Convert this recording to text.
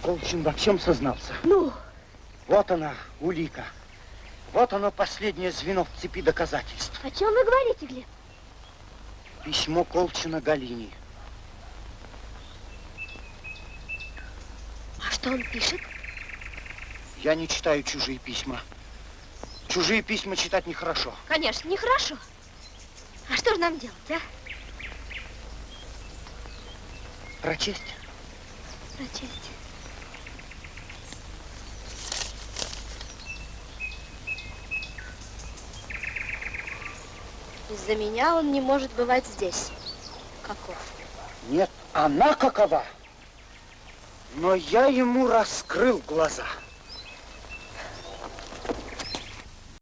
Колчин во всем сознался. Ну? Вот она, улика. Вот оно, последнее звено в цепи доказательств. О чем вы говорите, Глеб? Письмо Колчина Галине. А что он пишет? Я не читаю чужие письма. Чужие письма читать нехорошо. Конечно, нехорошо. А что же нам делать, а? Прочесть? Прочесть. Из-за меня он не может бывать здесь. Каков? Нет, она какова. Но я ему раскрыл глаза.